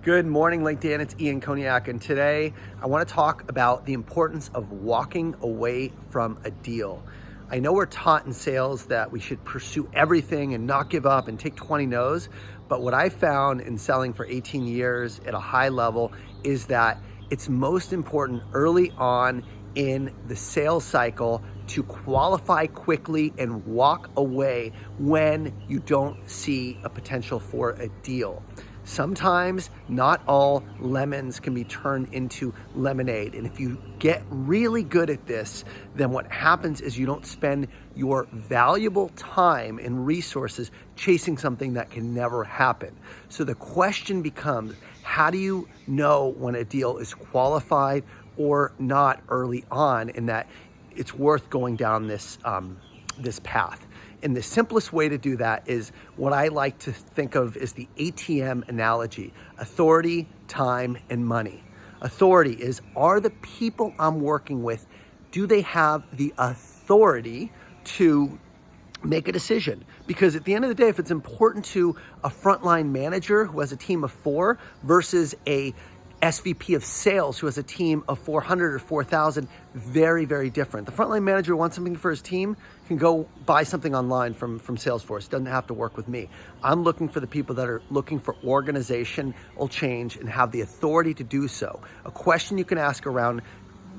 Good morning, LinkedIn. It's Ian Koniak, and today I want to talk about the importance of walking away from a deal. I know we're taught in sales that we should pursue everything and not give up and take 20 no's, but what I found in selling for 18 years at a high level is that it's most important early on in the sales cycle to qualify quickly and walk away when you don't see a potential for a deal. Sometimes not all lemons can be turned into lemonade. And if you get really good at this, then what happens is you don't spend your valuable time and resources chasing something that can never happen. So the question becomes, how do you know when a deal is qualified or not early on, and that it's worth going down this path? And the simplest way to do that is what I like to think of as the ATM analogy: authority, time, and money. Authority is, are the people I'm working with, do they have the authority to make a decision? Because at the end of the day, if it's important to a frontline manager who has a team of 4 versus a SVP of sales who has a team of 400 or 4,000, very, very different. The frontline manager wants something for his team, can go buy something online from Salesforce, doesn't have to work with me. I'm looking for the people that are looking for organizational change and have the authority to do so. A question you can ask around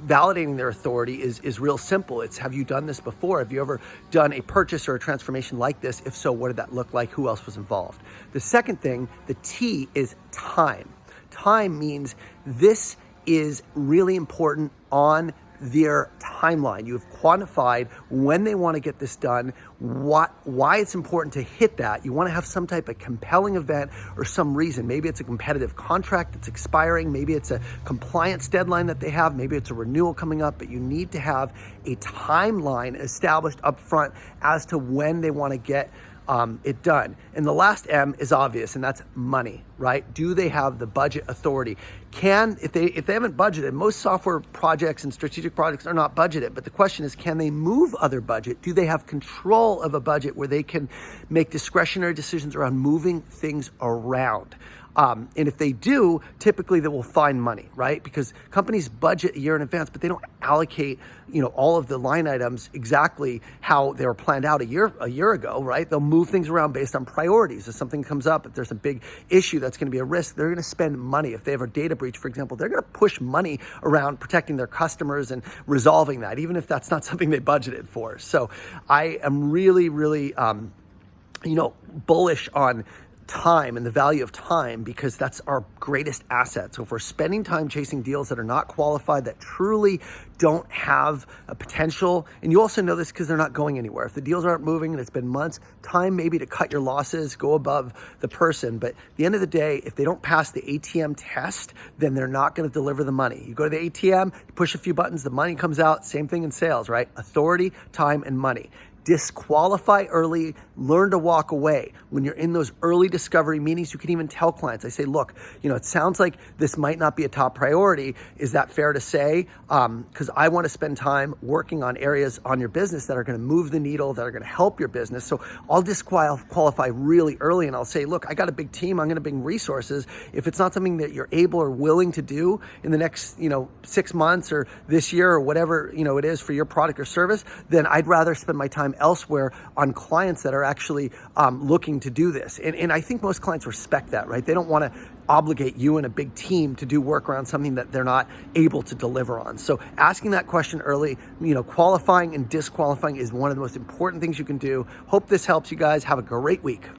validating their authority is real simple. It's, have you done this before? Have you ever done a purchase or a transformation like this? If so, what did that look like? Who else was involved? The second thing, the T, is time. Time means this is really important on their timeline. You have quantified when they want to get this done, why it's important to hit that. You want to have some type of compelling event or some reason. Maybe it's a competitive contract that's expiring. Maybe it's a compliance deadline that they have. Maybe it's a renewal coming up, but you need to have a timeline established up front as to when they want to get it done. And the last M is obvious, and that's money, right? Do they have the budget authority? If they haven't budgeted, most software projects and strategic projects are not budgeted, but the question is, can they move other budget? Do they have control of a budget where they can make discretionary decisions around moving things around? And if they do, typically they will find money, right? Because companies budget a year in advance, but they don't allocate, all of the line items exactly how they were planned out a year ago, right? They'll move things around based on priorities. If something comes up, if there's a big issue that's going to be a risk, they're going to spend money. If they have a data breach, for example, they're going to push money around protecting their customers and resolving that, even if that's not something they budgeted for. So I am really, really, bullish on time and the value of time, because that's our greatest asset. So if we're spending time chasing deals that are not qualified, that truly don't have a potential, and you also know this because they're not going anywhere. If the deals aren't moving and it's been months, time maybe to cut your losses, go above the person. But at the end of the day, if they don't pass the ATM test, then they're not going to deliver the money. You go to the ATM, you push a few buttons, the money comes out. Same thing in sales, right? Authority, time, and money. Disqualify early, learn to walk away. When you're in those early discovery meetings, you can even tell clients, I say, look, it sounds like this might not be a top priority. Is that fair to say? Because I want to spend time working on areas on your business that are going to move the needle, that are going to help your business. So I'll disqualify really early, and I'll say, look, I got a big team. I'm going to bring resources. If it's not something that you're able or willing to do in the next, 6 months or this year or whatever, it is for your product or service, then I'd rather spend my time elsewhere on clients that are actually looking to do this. And I think most clients respect that, right? They don't want to obligate you and a big team to do work around something that they're not able to deliver on. So asking that question early, qualifying and disqualifying is one of the most important things you can do. Hope this helps you guys. Have a great week.